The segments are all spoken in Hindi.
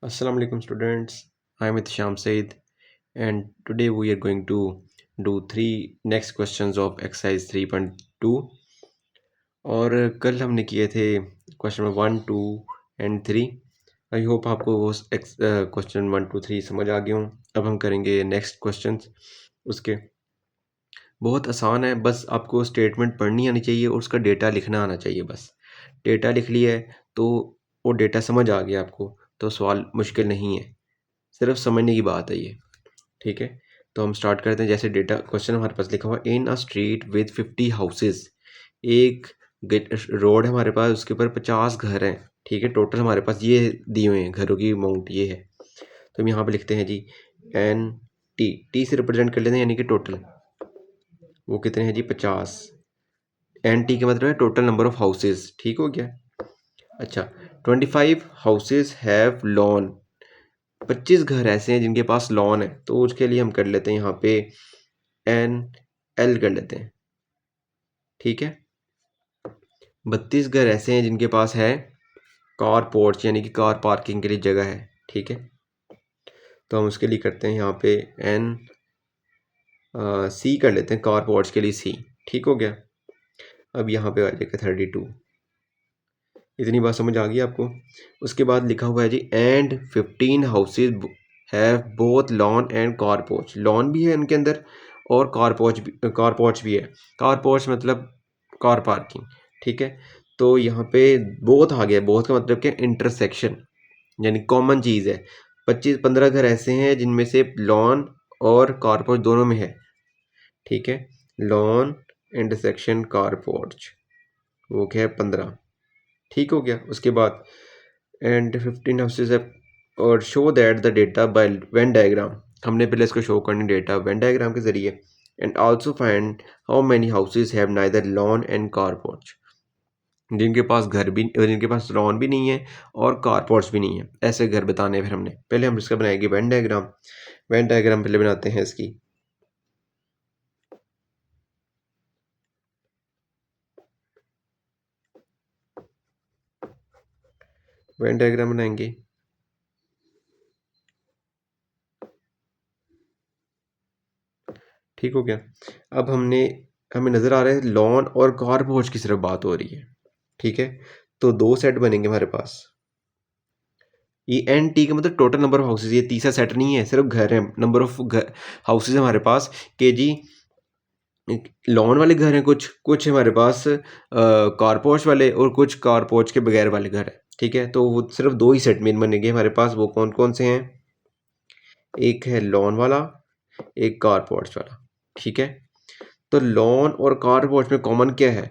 Assalamu alaikum students. I am Sham Said and today we are going to do three next questions of exercise 3.2 और कल हमने किए थे question number 1, 2 and 3। I hope आपको वो क्वेश्चन 1, 2, 3 समझ आ गए हों। अब हम करेंगे नेक्स्ट क्वेश्चंस उसके। बहुत आसान है, बस आपको स्टेटमेंट पढ़नी आनी चाहिए और उसका डेटा लिखना आना चाहिए। बस डेटा लिख लिया है तो वो डेटा समझ आ गया आपको, तो सवाल मुश्किल नहीं है, सिर्फ समझने की बात है ये। ठीक है, तो हम स्टार्ट करते हैं। जैसे डेटा क्वेश्चन हमारे पास लिखा हुआ इन अ स्ट्रीट विद 50 हाउसेस। एक रोड है हमारे पास, उसके ऊपर 50 घर हैं। ठीक है, टोटल हमारे पास ये दिए हुए हैं, घरों की अमाउंट ये है। तो हम यहाँ पे लिखते हैं जी एन टी, टी से रिप्रेजेंट कर लेते हैं, यानी कि टोटल वो कितने हैं जी 50। एन टी का मतलब है टोटल नंबर ऑफ हाउसेज। ठीक हो गया। अच्छा, 25 हाउसेज हैव लॉन। 25 घर ऐसे हैं जिनके पास लॉन है, तो उसके लिए हम कर लेते हैं यहाँ पे एन एल कर लेते हैं। ठीक है, 32 घर ऐसे हैं जिनके पास है कार पोर्च, यानी कि कार पार्किंग के लिए जगह है। ठीक है, तो हम उसके लिए करते हैं यहाँ पे एन सी कर लेते हैं, कार पोर्च के लिए सी। ठीक हो गया। अब यहाँ पे आ जाएगा 32। इतनी बात समझ आ गई आपको। उसके बाद लिखा हुआ है G and 15 houses have both lawn and car porch. Lawn भी है इनके अंदर और कार पोर्च भी है। कार पोर्च मतलब कार पार्किंग। ठीक है, तो यहाँ पे बोथ आ गया। बोथ का मतलब क्या, इंटरसेक्शन, यानी कॉमन चीज़ है। 25-15 घर ऐसे हैं जिनमें से लॉन और कार पोर्च दोनों में है। ठीक है, लॉन इंटरसेक्शन कार पोर्च, वो क्या है 15। ठीक हो गया। उसके बाद एंड 15 हाउसेज है और show that the data bye Venn diagram. हमने पहले इसको शो करनी डेटा वेन डायग्राम के जरिए। And also find how many houses have neither lawn and car porch. जिनके पास घर भी, जिनके पास लॉन भी नहीं है और कार पोर्च भी नहीं है, ऐसे घर बताने। फिर हमने पहले हम इसका बनाएंगे वेन डायग्राम। वेन डायग्राम पहले बनाते हैं इसकी। वेन डायग्राम बनाएंगे। ठीक हो गया। अब हमें नज़र आ रहा है लॉन और कार पोर्च की सिर्फ बात हो रही है। ठीक है, तो दो सेट बनेंगे हमारे पास। ये एन टी का मतलब टोटल नंबर ऑफ हाउसेज, ये तीसरा सेट नहीं है, सिर्फ घर है, नंबर ऑफ हाउसेज हमारे पास के जी। लॉन वाले घर हैं, कुछ कुछ हमारे पास कार पोर्च वाले और कुछ कार पोर्च के बगैर वाले घर हैं। ठीक है, तो वो सिर्फ दो ही सेट में बनेंगे हमारे पास। वो कौन कौन से हैं, एक है लॉन वाला, एक कार पोर्च वाला। ठीक है, तो लॉन और कार पोर्च में कॉमन क्या है,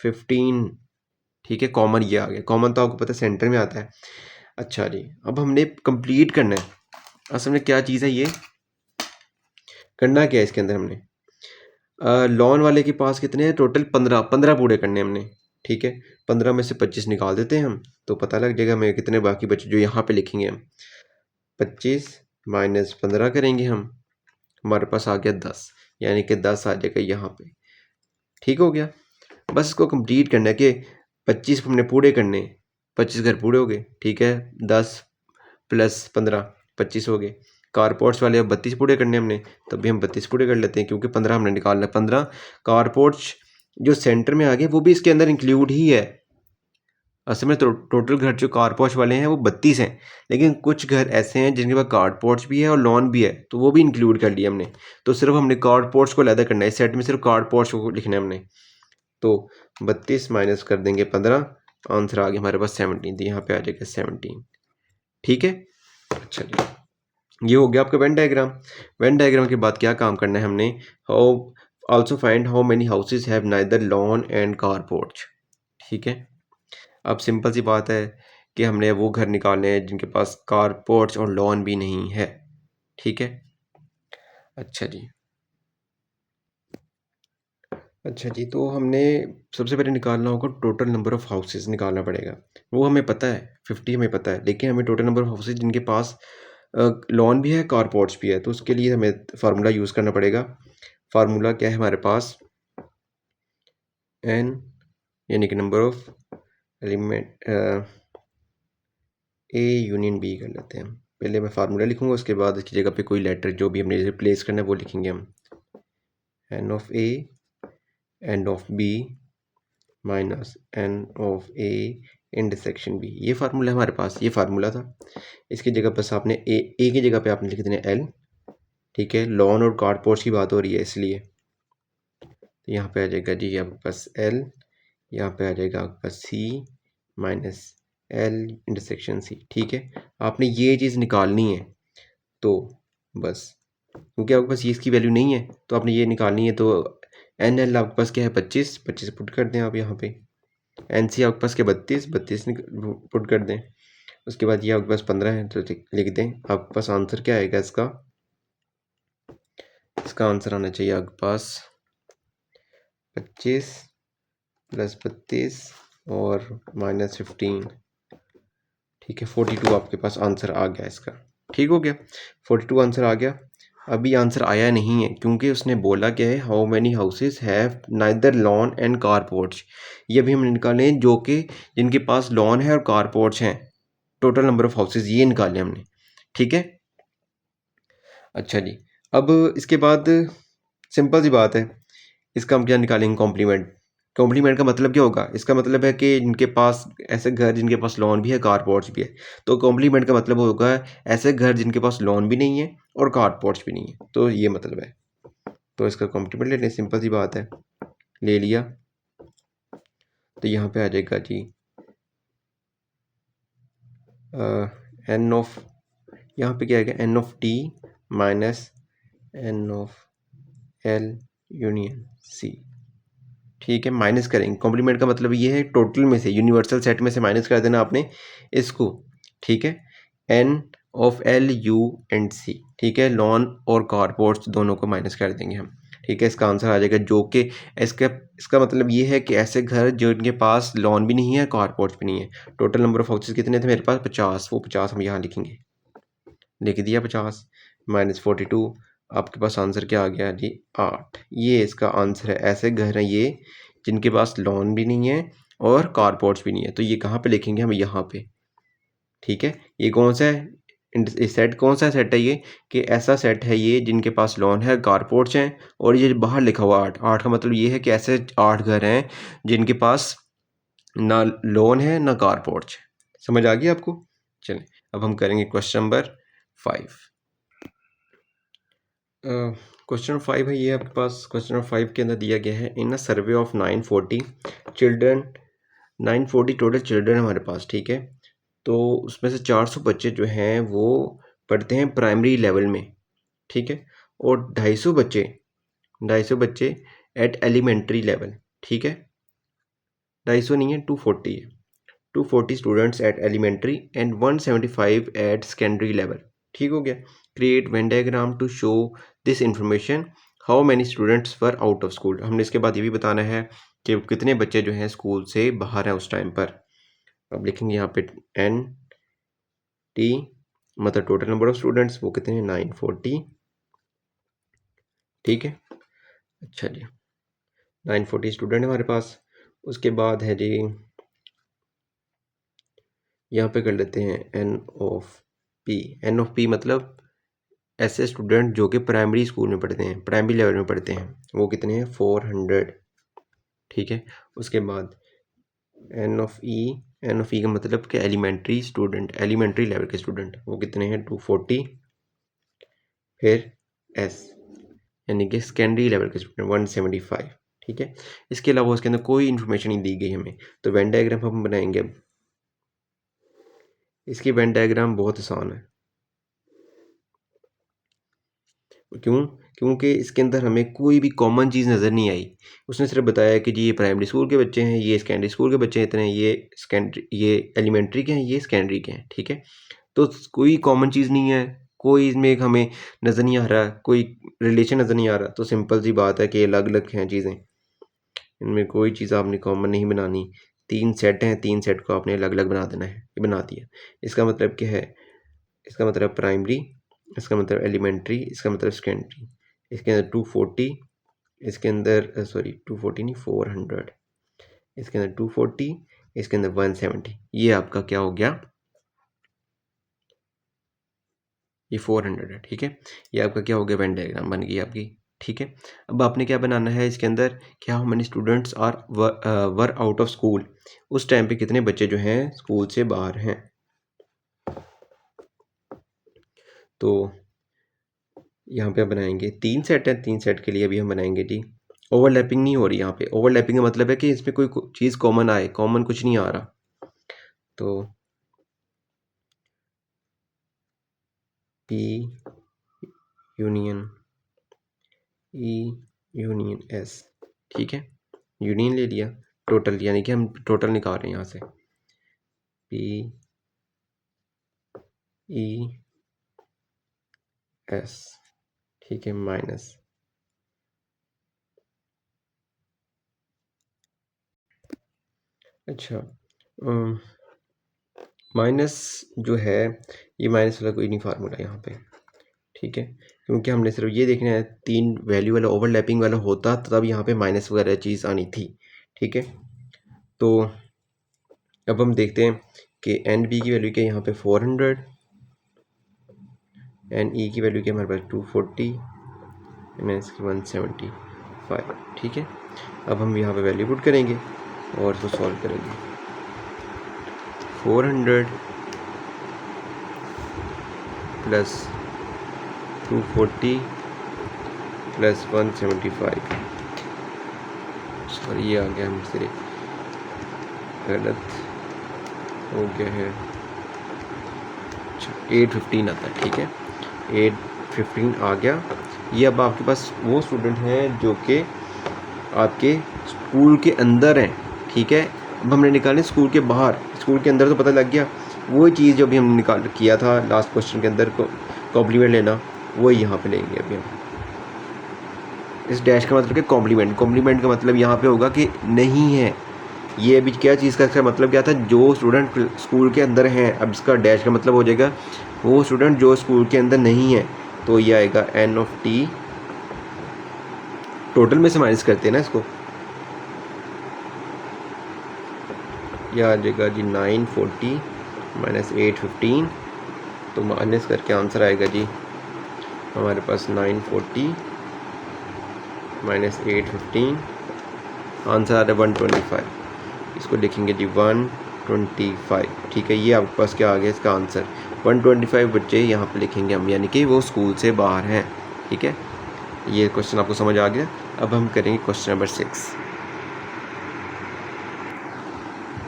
15। ठीक है, कॉमन ये आ गया। कॉमन तो आपको पता है सेंटर में आता है। अच्छा जी, अब हमने कंप्लीट करना है। असल में क्या चीज़ है ये, करना क्या है इसके अंदर हमने। लॉन वाले के पास कितने हैं टोटल, 15। 15 पूरे करने हैं हमने। ठीक है, 15 में से 25 निकाल देते हैं हम, तो पता लग जाएगा हमें कितने बाकी बचे, जो यहाँ पे लिखेंगे हम। 25 माइनस 15 करेंगे हम, हमारे पास आ गया 10, यानी कि 10 आ जाएगा यहाँ पे। ठीक हो गया। बस इसको कंप्लीट करना है कि 25 हमने पूरे करने, 25 घर पूरे हो गए। ठीक है, 10 प्लस 15 25 हो गए। कारपोर्ट्स वाले अब 32 पूरे करने हमने, तब भी हम 32 पूरे कर लेते हैं, क्योंकि 15 हमने निकालना है। 15 कारपोर्ट्स जो सेंटर में आ गए वो भी इसके अंदर इंक्लूड ही है। असल में टोटल घर जो कारपोर्च वाले हैं वो 32 हैं, लेकिन कुछ घर ऐसे हैं जिनके पास कारपोर्च भी है और लॉन भी है, तो वो भी इंक्लूड कर लिया हमने। तो सिर्फ हमने कारपोर्च को अलग करना है, इस सेट में सिर्फ कारपोर्च को लिखना है हमने। तो 32 माइनस कर देंगे 15, आंसर आ गया हमारे पास 17। तो यहाँ पे आ जाएगा 17। ठीक है, अच्छा जी, ये हो गया आपका वेन डायग्राम। वेन डायग्राम के बाद क्या काम करना है हमने, how also find how many houses have neither lawn and car porch. ठीक है, अब सिंपल सी बात है कि हमने वो घर निकालने हैं जिनके पास कार पोर्च और लॉन भी नहीं है। ठीक है, अच्छा जी, अच्छा जी, तो हमने सबसे पहले निकालना होगा टोटल नंबर ऑफ हाउसेज निकालना पड़ेगा। वो हमें पता है 50 हमें पता है, लेकिन हमें टोटल नंबर ऑफ हाउसेज जिनके पास लॉन भी है कार पोर्च भी है, तो उसके लिए हमें फार्मूला यूज़ करना पड़ेगा। फार्मूला क्या है हमारे पास, एन, यानी कि number of element A union B कर लेते हैं हम। पहले मैं फार्मूला लिखूंगा, उसके बाद इसकी जगह पे कोई लेटर जो भी हमने रिप्लेस करना है वो लिखेंगे हम। N of A and of B minus N of A intersection B, ये फार्मूला हमारे पास, ये फार्मूला था। इसकी जगह बस आपने ए की जगह पे आपने लिख देना एल, ठीक है। लॉन और कार्ड पोर्च की बात हो रही है इसलिए, तो यहाँ पे आ जाएगा जी आपके पास एल, यहाँ पे आ जाएगा आपका सी माइनस एल इंटरसेक्शन सी, ठीक है। आपने ये चीज़ निकालनी है, तो बस क्योंकि आपके पास ये इसकी वैल्यू नहीं है तो आपने ये निकालनी है, तो एन एल आपके पास क्या है 25, 25 पुट कर दें आप यहाँ पे। एन सी आपके पास क्या 32, 32 पुट कर दें। उसके बाद ये आपके पास 15 है तो लिख दें। आपके पास आंसर क्या आएगा इसका, इसका आंसर आना चाहिए आपके पास 25 प्लस 32 और माइनस 15, ठीक है। 42 आपके पास आंसर आ गया इसका, ठीक हो गया। 42 आंसर आ गया। अभी आंसर आया नहीं है क्योंकि उसने बोला क्या है, how many houses have neither lawn and car porch. ये अभी हमने निकाले हैं जो कि जिनके पास लॉन है और कार पोर्च हैं, टोटल नंबर ऑफ हाउसेस ये निकाले हमने, ठीक है। अच्छा जी, अब इसके बाद सिंपल सी बात है, इसका हम क्या निकालेंगे, कॉम्प्लीमेंट। कॉम्प्लीमेंट का मतलब क्या होगा, इसका मतलब है कि जिनके पास ऐसे घर जिनके पास लॉन भी है कार पोर्च भी है, तो कॉम्प्लीमेंट का मतलब होगा ऐसे घर जिनके पास लॉन भी नहीं है और कार पोर्च भी नहीं है, तो ये मतलब है। तो इसका कॉम्प्लीमेंट ले लें, सिंपल सी बात है, ले लिया। तो यहाँ पे आ जाएगा जी एन ऑफ, यहाँ पे क्या आएगा N of T minus N of L union C, ठीक है। माइनस करेंगे, कॉम्प्लीमेंट का मतलब ये है टोटल में से, यूनिवर्सल सेट में से माइनस कर देना आपने इसको, ठीक है। N of L U and C, ठीक है। लॉन और कार पोर्च दोनों को माइनस कर देंगे हम, ठीक है। इसका आंसर आ जाएगा जो कि इसका मतलब ये है कि ऐसे घर जिनके पास लॉन भी नहीं है कार पोर्च भी नहीं है। टोटल नंबर ऑफ हाउसेस कितने थे मेरे पास 50, वो 50 हम यहाँ लिखेंगे, लिख दिया 50 माइनस 42। आपके पास आंसर क्या आ गया जी 8, ये इसका आंसर है। ऐसे घर हैं ये जिनके पास लोन भी नहीं है और कार पोर्च भी नहीं है, तो ये कहाँ पे लिखेंगे हम, यहाँ पे, ठीक है। ये कौन सा है सेट, कौन सा सेट है ये, कि ऐसा सेट है ये जिनके पास लोन है कार पोर्च हैं, और ये बाहर लिखा हुआ 8, 8 का मतलब ये है कि ऐसे 8 घर हैं जिनके पास ना लोन है ना कार पोर्च है। समझ आ गई आपको। चलें अब हम करेंगे क्वेश्चन नंबर 5। क्वेश्चन 5 है ये आपके पास। क्वेश्चन नंबर 5 के अंदर दिया गया है, in a survey of 940 children, 940 total children हमारे पास, ठीक है। तो उसमें से 400 बच्चे जो हैं वो पढ़ते हैं प्राइमरी लेवल में, ठीक है। और 250 बच्चे एट एलिमेंट्री लेवल, ठीक है। 250 नहीं है, 240 है। 240 students at elementary and 175 at secondary level, ठीक हो गया। Create Venn diagram to show this information, how many students were out of school. हमने इसके बाद ये भी बताना है कि कितने बच्चे जो हैं स्कूल से बाहर हैं उस टाइम पर। अब लिखेंगे यहाँ पे एन टी, मतलब टोटल नंबर ऑफ स्टूडेंट्स वो कितने हैं 940, ठीक है। अच्छा जी 940 स्टूडेंट हमारे पास। उसके बाद है जी यहाँ पे कर लेते हैं N of P. N of P मतलब ऐसे स्टूडेंट जो कि प्राइमरी स्कूल में पढ़ते हैं, प्राइमरी लेवल में पढ़ते हैं, वो कितने हैं 400, ठीक है। उसके बाद N of E, N of E का मतलब कि एलिमेंट्री स्टूडेंट, एलिमेंट्री लेवल के स्टूडेंट वो कितने हैं 240। फिर एस यानी कि सेकेंडरी लेवल के स्टूडेंट 175, ठीक है। इसके अलावा उसके अंदर कोई इन्फॉर्मेशन नहीं दी गई हमें, तो वेन डायग्राम हम बनाएंगे। अब इसकी वेन डायग्राम बहुत आसान है, क्यों, क्योंकि इसके अंदर हमें कोई भी कॉमन चीज़ नज़र नहीं आई। उसने सिर्फ बताया कि जी ये प्राइमरी स्कूल के बच्चे हैं, ये सेकेंडरी स्कूल के बच्चे हैं इतने, ये सेकेंडरी, ये एलिमेंट्री के हैं, ये सेकेंडरी के हैं, ठीक है। तो कोई कॉमन चीज़ नहीं है, कोई इसमें एक हमें नज़र नहीं आ रहा, कोई रिलेशन नज़र नहीं आ रहा, तो सिंपल सी बात है कि अलग अलग हैं चीज़ें, इनमें कोई चीज़ आपने कॉमन नहीं बनानी। 3 सेट हैं, 3 सेट को आपने अलग अलग बना देना है, ये बना दिया। इसका मतलब क्या है, इसका मतलब प्राइमरी, इसका मतलब एलिमेंट्री, इसका मतलब सेकेंडरी। इसके अंदर 240, इसके अंदर सॉरी 240 नहीं 400, इसके अंदर 240, इसके अंदर 170, ये आपका क्या हो गया ये 400 है, ठीक है। ये आपका क्या हो गया, वेन डायग्राम बन गई आपकी, ठीक है। अब आपने क्या बनाना है इसके अंदर, क्या how many students are were out of school, उस टाइम पे कितने बच्चे जो हैं स्कूल से बाहर हैं। तो यहाँ पे हम बनाएंगे 3 सेट है, 3 सेट के लिए अभी हम बनाएंगे जी। ओवरलैपिंग नहीं हो रही यहाँ पे, ओवरलैपिंग का मतलब है कि इसमें कोई चीज़ कॉमन आए, कॉमन कुछ नहीं आ रहा। तो P union E union S, ठीक है। यूनियन ले लिया, टोटल यानी कि हम टोटल निकाल रहे हैं यहाँ से, P E S, ठीक है, माइनस, अच्छा माइनस जो है, ये माइनस वाला कोई नहीं फार्मूला यहाँ पे, ठीक है, क्योंकि हमने सिर्फ ये देखना है 3 वैल्यू वाला ओवरलैपिंग वाला होता तब यहाँ पे माइनस वगैरह चीज़ आनी थी, ठीक है। तो अब हम देखते हैं कि एन बी की वैल्यू क्या, यहाँ पे 400, एन ई की वैल्यू क्या हमारे पास 240, एन एस की 175, ठीक है। अब हम यहाँ पे वैल्यू पुट करेंगे और इसको सॉल्व करेंगे। 400 प्लस 240 प्लस 175, सॉरी ये आ गया हमसे गलत हो गया है, अच्छा 815 आता है, ठीक है, 815 आ गया। ये अब आपके पास वो स्टूडेंट हैं जो कि आपके स्कूल के अंदर हैं, ठीक है। अब हमने निकाले स्कूल के बाहर, स्कूल के अंदर तो पता लग गया, वो चीज़ जो अभी हमने निकाल किया था लास्ट क्वेश्चन के अंदर को कॉम्प्लीमेंट लेना, वो यहाँ पे लेंगे अभी हम। इस डैश का मतलब क्या, कॉम्प्लीमेंट, कॉम्प्लीमेंट का मतलब यहाँ पे होगा कि नहीं है, ये अभी क्या चीज़ का इसका मतलब क्या था, जो स्टूडेंट स्कूल के अंदर हैं। अब इसका डैश का मतलब हो जाएगा वो स्टूडेंट जो स्कूल के अंदर नहीं है, तो ये आएगा एन ऑफ टी, टोटल में से माइनस करते हैं ना इसको, यह आ जाएगा जी 940 माइनस 815, तो माइनस करके आंसर आएगा जी हमारे पास 940 माइनस 815, आंसर आ रहा है 125, इसको लिखेंगे जी 125, ठीक है। ये आपके पास क्या आ गया इसका आंसर, 125 बच्चे यहाँ पे लिखेंगे हम, यानी कि वो स्कूल से बाहर हैं, ठीक है। ये क्वेश्चन आपको समझ आ गया। अब हम करेंगे क्वेश्चन नंबर 6।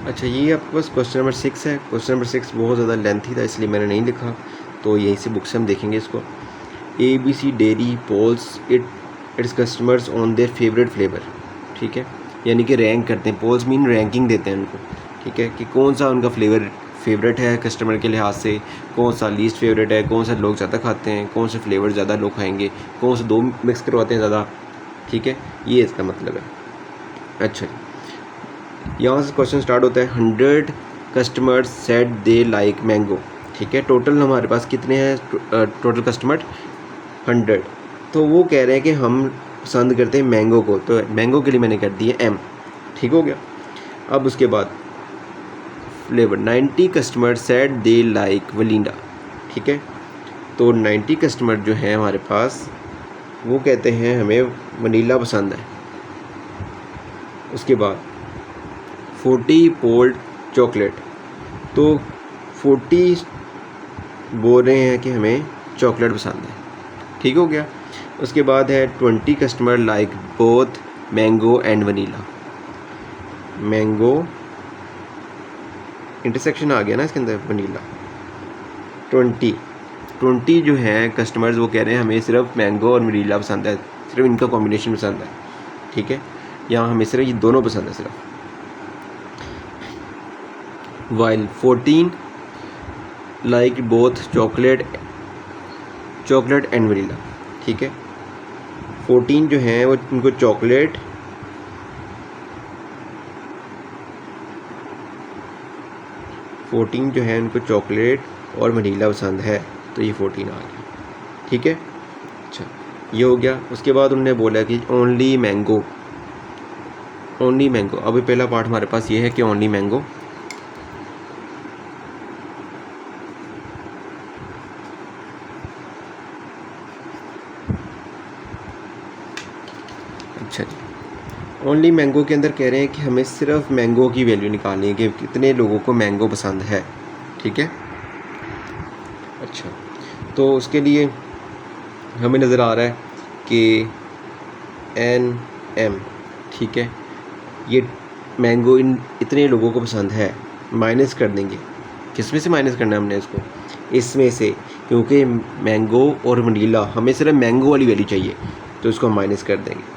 अच्छा ये आपके पास क्वेश्चन नंबर 6 है। क्वेश्चन नंबर 6 बहुत ज़्यादा लेंथी था इसलिए मैंने नहीं लिखा, तो यहीं से बुक से हम देखेंगे इसको। ABC dairy polls its customers on their favourite flavour, ठीक है, यानी कि रैंक करते हैं, पोल्स मीन रैंकिंग देते हैं उनको, ठीक है, कि कौन सा उनका फ्लेवर फेवरेट है कस्टमर के लिहाज से, कौन सा लीस्ट फेवरेट है, कौन सा लोग ज़्यादा खाते हैं, कौन से फ्लेवर ज़्यादा लोग खाएंगे, कौन से 2 मिक्स करवाते हैं ज़्यादा, ठीक है, ये इसका मतलब है। अच्छा यहाँ से क्वेश्चन स्टार्ट होता है, 100 customers said they like mango, ठीक है। टोटल हमारे पास कितने हैं टोटल कस्टमर 100, तो वो कह रहे हैं कि हम पसंद करते हैं मैंगो को, तो मैंगो के लिए मैंने कर दिया M, ठीक हो गया। अब उसके बाद flavour 90 customer said they like vanilla, ठीक है, तो 90 कस्टमर जो हैं हमारे पास वो कहते हैं हमें वनीला पसंद है। उसके बाद 40 पोल्ड चॉकलेट, तो 40 बोल रहे हैं कि हमें चॉकलेट पसंद है, ठीक हो गया। उसके बाद है 20 customer like both mango and vanilla, mango intersection आ गया ना इसके अंदर वनीला। 20 जो है कस्टमर्स वो कह रहे हैं हमें सिर्फ मैंगो और वनीला पसंद है, सिर्फ इनका कॉम्बिनेशन पसंद है, ठीक है, यहाँ हमें सिर्फ ये दोनों पसंद है सिर्फ। While 14 like both chocolate and vanilla, ठीक है, 14 जो हैं वो उनको चॉकलेट और वनीला पसंद है, तो ये 14 आ गया, ठीक है। अच्छा ये हो गया। उसके बाद उन्होंने बोला कि ओनली मैंगो, अभी पहला पार्ट हमारे पास ये है कि ओनली मैंगो, अच्छा जी, ओनली मैंगो के अंदर कह रहे हैं कि हमें सिर्फ मैंगो की वैल्यू निकालनी है कि कितने लोगों को मैंगो पसंद है, ठीक है। अच्छा, तो उसके लिए हमें नज़र आ रहा है कि NM, ठीक है, ये मैंगो इन इतने लोगों को पसंद है, माइनस कर देंगे। किस में से माइनस करना है हमने इसको? इसमें से, क्योंकि मैंगो और वनीला हमें सिर्फ मैंगो वाली वैल्यू चाहिए, तो इसको हम माइनस कर देंगे,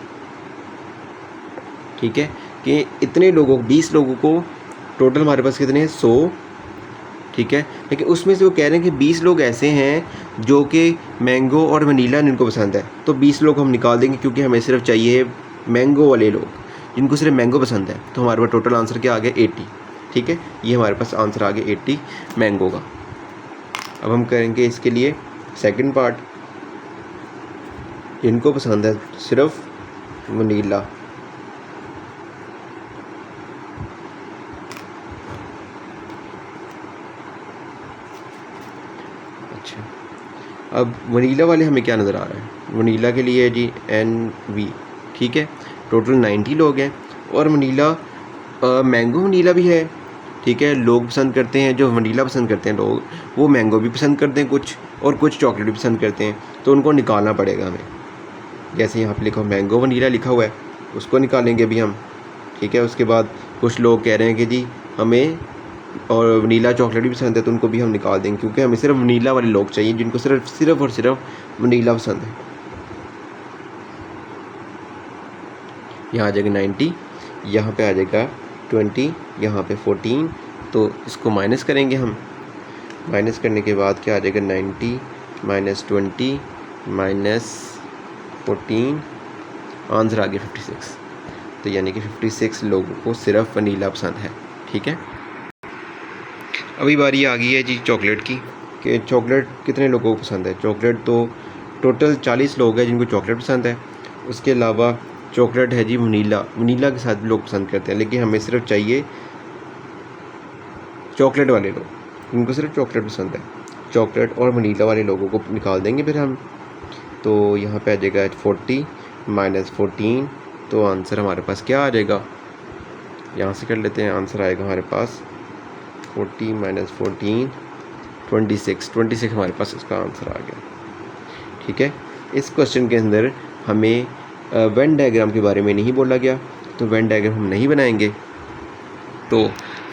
ठीक है। कि इतने लोगों 20 लोगों को टोटल हमारे पास कितने हैं 100, ठीक है। लेकिन उसमें से वो कह रहे हैं कि 20 लोग ऐसे हैं जो कि मैंगो और वनीला इनको पसंद है, तो 20 लोग हम निकाल देंगे क्योंकि हमें सिर्फ चाहिए मैंगो वाले लोग जिनको सिर्फ मैंगो पसंद है। तो हमारे पास टोटल आंसर क्या आ गया 80, ठीक है। ये हमारे पास आंसर आ गया 80 मैंगो का। अब हम करेंगे इसके लिए सेकंड पार्ट, जिनको पसंद है सिर्फ वनीला। अच्छा, अब वनीला वाले हमें क्या नज़र आ रहा है? वनीला के लिए जी NV, ठीक है। टोटल 90 लोग हैं और वनीला मैंगो वनीला भी है, ठीक है। लोग पसंद करते हैं, जो वनीला पसंद करते हैं लोग, वो मैंगो भी पसंद करते हैं कुछ, और कुछ चॉकलेट भी पसंद करते हैं, तो उनको निकालना पड़ेगा हमें। जैसे यहाँ पे लिखा हो मैंगो वनीला लिखा हुआ है, उसको निकालेंगे अभी हम, ठीक है। उसके बाद कुछ लोग कह रहे हैं कि जी हमें और वनीला चॉकलेट भी पसंद है, तो उनको भी हम निकाल देंगे क्योंकि हमें सिर्फ वनीला वाले लोग चाहिए जिनको सिर्फ और सिर्फ वनीला पसंद है। यहाँ आ जाएगा 90, यहाँ पे आ जाएगा 20, यहाँ पे 14, तो इसको माइनस करेंगे हम। माइनस करने के बाद क्या आ जाएगा 90 माइनस 20 माइनस 14, आंसर आ गया 56। तो यानी कि 56 लोगों को सिर्फ वनीला पसंद है, ठीक है। अभी बारी आ गई है जी चॉकलेट की, कि चॉकलेट कितने लोगों को पसंद है। चॉकलेट तो टोटल 40 लोग हैं जिनको चॉकलेट पसंद है। उसके अलावा चॉकलेट है जी वनीला, वनीला के साथ भी लोग पसंद करते हैं, लेकिन हमें सिर्फ चाहिए चॉकलेट वाले लोग जिनको सिर्फ चॉकलेट पसंद है। चॉकलेट और वनीला वाले लोगों को निकाल देंगे फिर हम। तो यहाँ पे आ जाएगा 40 माइनस 14, तो आंसर हमारे पास क्या आ जाएगा, यहाँ से कर लेते हैं। आंसर आएगा हमारे पास 40 माइनस 14 26 हमारे पास इसका आंसर आ गया, ठीक है। इस क्वेश्चन के अंदर हमें वेन डायग्राम के बारे में नहीं बोला गया, तो वेन डायग्राम हम नहीं बनाएंगे। तो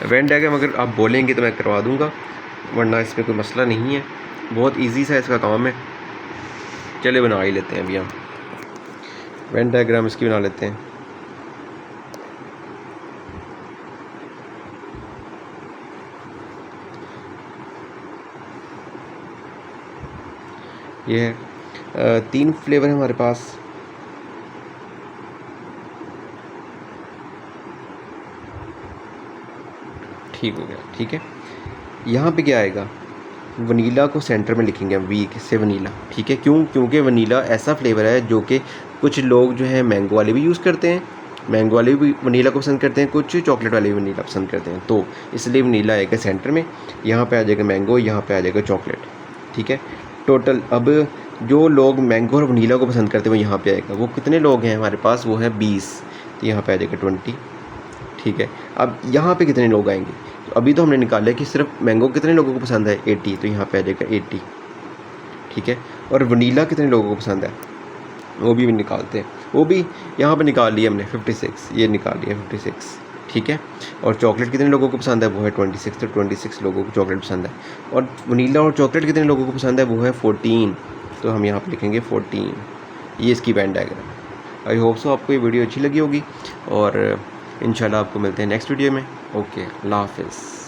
वेन डायग्राम अगर आप बोलेंगे तो मैं करवा दूंगा, वरना इसमें कोई मसला नहीं है, बहुत इजी सा इसका काम है। चले बना ही लेते हैं अभी हम वेन डायग्राम इसकी बना लेते हैं। ये है 3 फ्लेवर है हमारे पास। ठीक हो गया, ठीक है। यहाँ पे क्या आएगा, वनीला को सेंटर में लिखेंगे हम, वी से वनीला, ठीक है। क्यों? क्योंकि वनीला ऐसा फ्लेवर है जो कि कुछ लोग जो है मैंगो वाले भी यूज़ करते हैं, मैंगो वाले भी वनीला को पसंद करते हैं, कुछ चॉकलेट वाले भी वनीला पसंद करते हैं, तो इसलिए वनीला आएगा सेंटर में। यहाँ पे आ जाएगा मैंगो, यहाँ पे आ जाएगा चॉकलेट, ठीक है। टोटल अब जो लोग मैंगो और वनीला को पसंद करते हैं वो यहाँ पे आएगा। वो कितने लोग हैं हमारे पास, वो है 20, तो यहाँ पे आ जाएगा 20, ठीक है। अब यहाँ पे कितने लोग आएंगे, तो अभी तो हमने निकाला कि सिर्फ मैंगो कितने लोगों को पसंद है 80, तो यहाँ पे आ जाएगा 80, ठीक है। और वनीला कितने लोगों को पसंद है वो भी निकालते हैं, वो भी यहाँ पे निकाल लिया हमने 56, ये निकाल लिया 56, ठीक है। और चॉकलेट कितने लोगों को पसंद है, वो है 26, तो 26 लोगों को चॉकलेट पसंद है। और वनीला और चॉकलेट कितने लोगों को पसंद है, वो है 14, तो हम यहाँ पे लिखेंगे 14। ये इसकी Venn diagram. I hope so आपको ये वीडियो अच्छी लगी होगी, और इंशाल्लाह आपको मिलते हैं नेक्स्ट वीडियो में। ओके, अल्लाह हाफिज़।